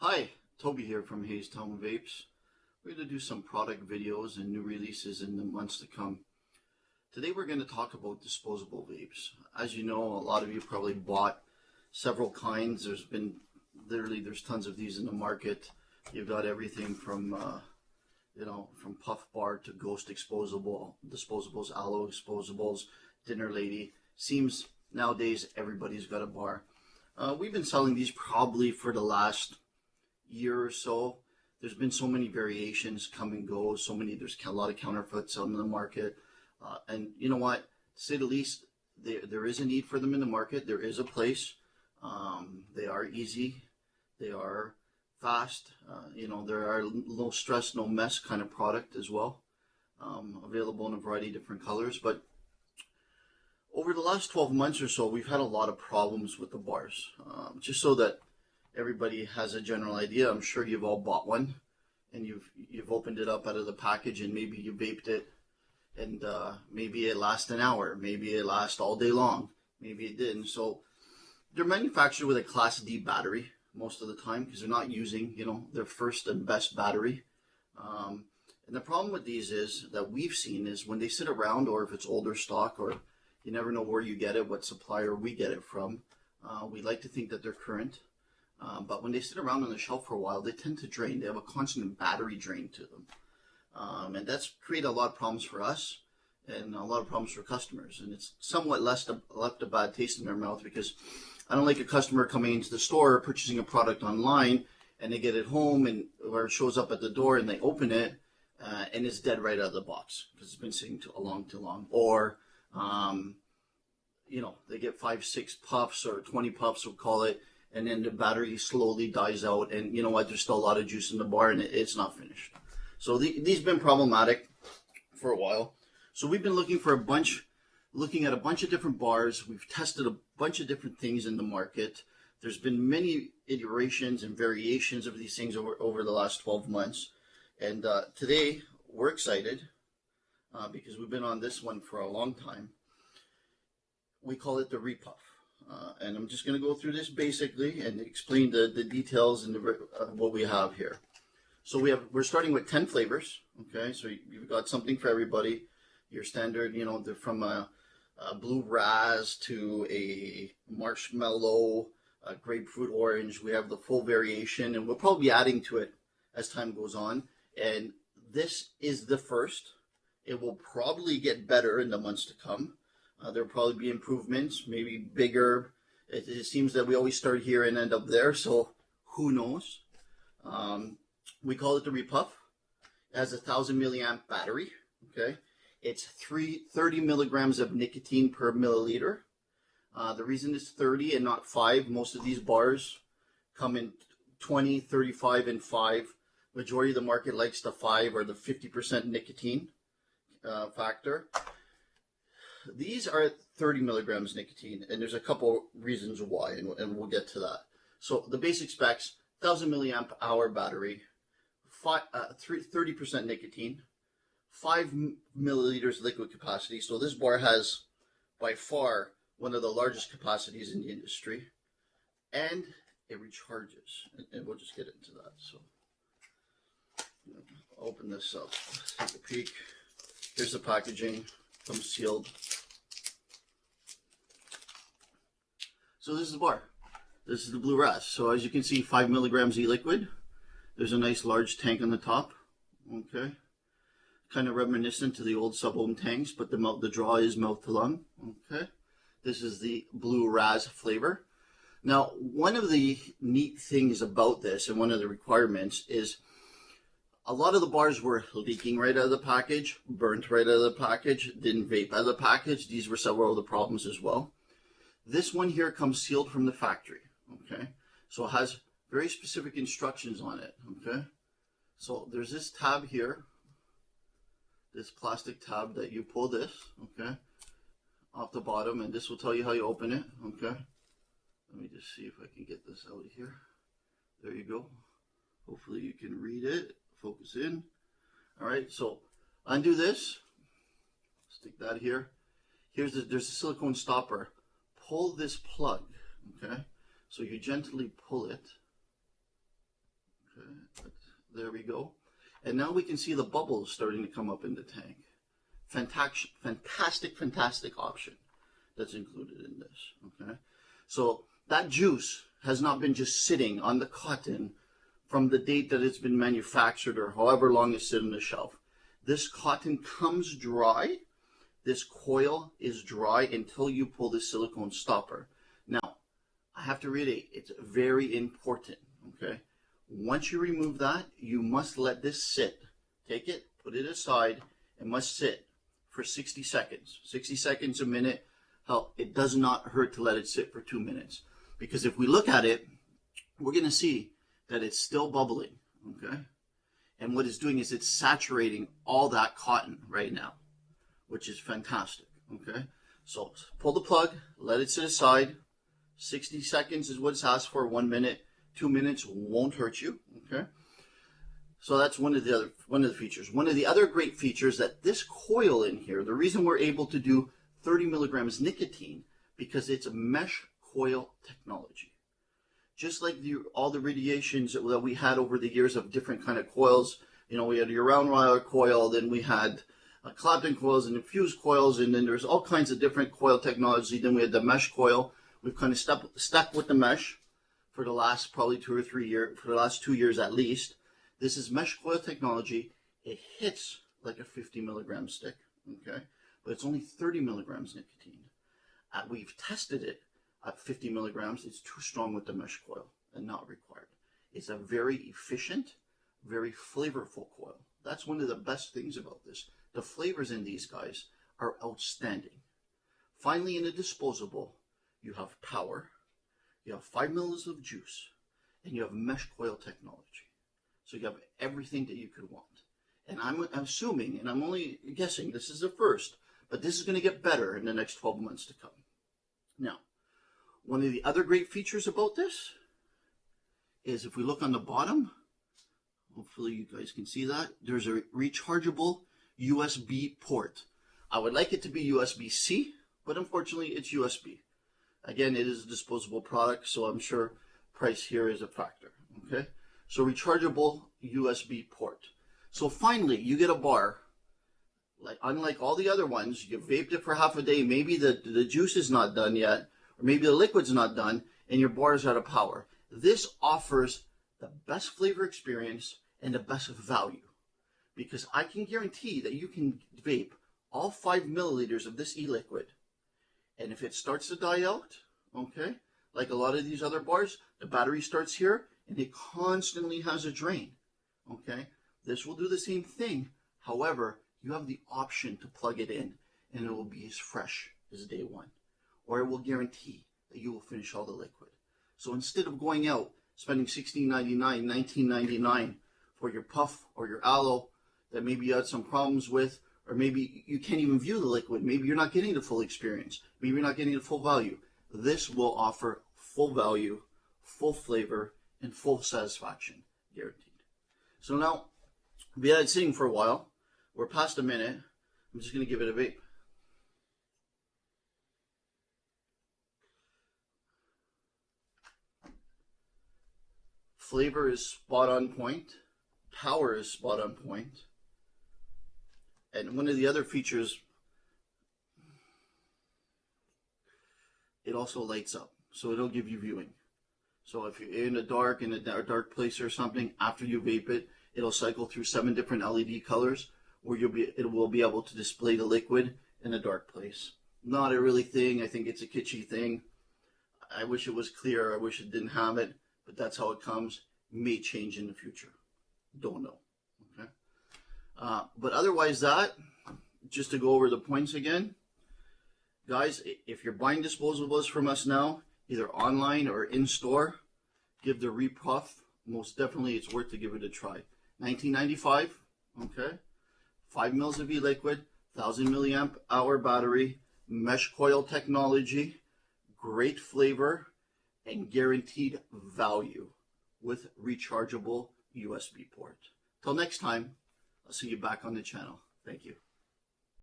Hi, Toby here from Haystown Vapes. We're going to do some product videos and new releases in the months to come. Today we're going to talk about disposable vapes. As you know, a lot of you probably bought several kinds. There's tons of these in the market. You've got everything from from Puff Bar to Ghost disposables, Aloe disposables, Dinner Lady. Seems nowadays everybody's got a bar. We've been selling these probably for the last year or so. There's been so many variations come and go. There's a lot of counterfeits on the market. And you know what? To say the least, there is a need for them in the market. There is a place. They are easy. They are fast. There are low stress, no mess kind of product as well. Available in a variety of different colors. But over the last 12 months or so, we've had a lot of problems with the bars. Just so that everybody has a general idea, I'm sure you've all bought one and you've opened it up out of the package and maybe you vaped it and maybe it lasts an hour, maybe it lasts all day long, maybe it didn't. So they're manufactured with a Class D battery most of the time because they're not using their first and best battery. And the problem with these is that we've seen is when they sit around, or if it's older stock, or you never know where you get it, what supplier we get it from. We like to think that they're current. But when they sit around on the shelf for a while, they tend to drain. They have a constant battery drain to them. And that's created a lot of problems for us and a lot of problems for customers. And it's somewhat left a bad taste in their mouth because I don't like a customer coming into the store, purchasing a product online, and they get it home or it shows up at the door and they open it and it's dead right out of the box because it's been sitting too long. Or, they get 5, 6 puffs or 20 puffs, we'll call it, and then the battery slowly dies out, and you know what, there's still a lot of juice in the bar and it's not finished. So these have been problematic for a while. So we've been looking at a bunch of different bars. We've tested a bunch of different things in the market. There's been many iterations and variations of these things over the last 12 months. And today we're excited because we've been on this one for a long time. We call it the Repuff. And I'm just going to go through this basically and explain the details and what we have here. So we're starting with 10 flavors. Okay, so you've got something for everybody. Your standard, they're from a blue raz to a marshmallow, a grapefruit orange. We have the full variation, and we'll probably be adding to it as time goes on. And this is the first. It will probably get better in the months to come. There'll probably be improvements, maybe bigger. It seems that we always start here and end up there, so who knows? We call it the Repuff. It has a 1,000 milliamp battery. Okay, it's 30 milligrams of nicotine per milliliter. The reason it's 30 and not 5, most of these bars come in 20, 35, and 5. Majority of the market likes the 5 or the 50% nicotine factor. These are 30 milligrams nicotine, and there's a couple reasons why, and we'll get to that. So the basic specs: 1,000 milliamp hour battery, 30% nicotine, 5 milliliters liquid capacity. So this bar has by far one of the largest capacities in the industry, and it recharges, and we'll just get into that. So I'll open this up, take a peek. Here's the packaging. Comes sealed. So this is the bar. This is the blue raz. So as you can see, 5 milligrams e-liquid. There's a nice large tank on the top. Okay. Kind of reminiscent to the old sub-ohm tanks, but the draw is mouth to lung. Okay. This is the blue raz flavor. Now, one of the neat things about this, and one of the requirements, is a lot of the bars were leaking right out of the package, burnt right out of the package, didn't vape out of the package. These were several of the problems as well. This one here comes sealed from the factory, okay? So it has very specific instructions on it, okay? So there's this tab here, this plastic tab that you pull this, okay, off the bottom, and this will tell you how you open it, okay? Let me just see if I can get this out of here. There you go. Hopefully you can read it. Focus in. All right, so undo this. Stick that here. There's a silicone stopper. Pull this plug, okay? So you gently pull it, Okay, there we go. And now we can see the bubbles starting to come up in the tank. Fantastic option that's included in this. Okay, so that juice has not been just sitting on the cotton from the date that it's been manufactured or however long it's sitting on the shelf. This cotton comes dry. This coil is dry until you pull the silicone stopper. Now, I have to reiterate, it's very important, okay? Once you remove that, you must let this sit. Take it, put it aside, it must sit for 60 seconds. 60 seconds, a minute. Hell, it does not hurt to let it sit for 2 minutes. Because if we look at it, we're going to see that it's still bubbling, okay? And what it's doing is it's saturating all that cotton right now, which is fantastic, okay? So pull the plug, let it sit aside. 60 seconds is what it's asked for, 1 minute. 2 minutes won't hurt you, okay? So that's one of the features. One of the other great features that this coil in here, the reason we're able to do 30 milligrams nicotine, because it's a mesh coil technology. Just like all the radiations that we had over the years of different kind of coils, you know, we had your round wire coil, then we had Clapton coils and infused coils, and then there's all kinds of different coil technology. Then we had the mesh coil. We've kind of stuck with the mesh for the last probably 2 or 3 years, for the last 2 years at least. This is mesh coil technology. It hits like a 50 milligram stick, okay? But it's only 30 milligrams nicotine. We've tested it at 50 milligrams. It's too strong with the mesh coil and not required. It's a very efficient, very flavorful coil. That's one of the best things about this. The flavors in these guys are outstanding. Finally, in a disposable, you have power, you have 5 mils of juice, and you have mesh coil technology. So you have everything that you could want. And I'm assuming, and I'm only guessing, this is the first, but this is going to get better in the next 12 months to come. Now, one of the other great features about this is if we look on the bottom, hopefully you guys can see that, there's a rechargeable USB port. I would like it to be USB-C, but unfortunately it's USB. Again, it is a disposable product, so I'm sure price here is a factor, okay? So rechargeable USB port. So finally, you get a bar, like unlike all the other ones, you vaped it for half a day, maybe the juice is not done yet, or maybe the liquid's not done, and your bar is out of power. This offers the best flavor experience and the best value, because I can guarantee that you can vape all 5 milliliters of this e-liquid, and if it starts to die out, okay, like a lot of these other bars, the battery starts here, and it constantly has a drain, okay? This will do the same thing. However, you have the option to plug it in, and it will be as fresh as day one, or it will guarantee that you will finish all the liquid. So instead of going out, spending $16.99, $19.99 for your puff or your aloe that maybe you had some problems with, or maybe you can't even view the liquid, maybe you're not getting the full experience, maybe you're not getting the full value, this will offer full value, full flavor, and full satisfaction, guaranteed. So now, we had it sitting for a while. We're past a minute. I'm just going to give it a vape. Flavor is spot on point. Power is spot on point. And one of the other features, it also lights up. So it'll give you viewing. So if you're in a dark place or something, after you vape it, it'll cycle through 7 different LED colors where it will be able to display the liquid in a dark place. Not a really thing. I think it's a kitschy thing. I wish it was clear. I wish it didn't have it, but that's how it comes. May change in the future. Don't know. Okay. But otherwise just to go over the points again, guys, if you're buying disposables from us now, either online or in store, give the Repuff. Most definitely, it's worth to give it a try. $19.95, okay? 5 mils of e-liquid, 1,000 milliamp hour battery, mesh coil technology, great flavor, and guaranteed value with rechargeable USB port. Till next time, I'll see you back on the channel. Thank you.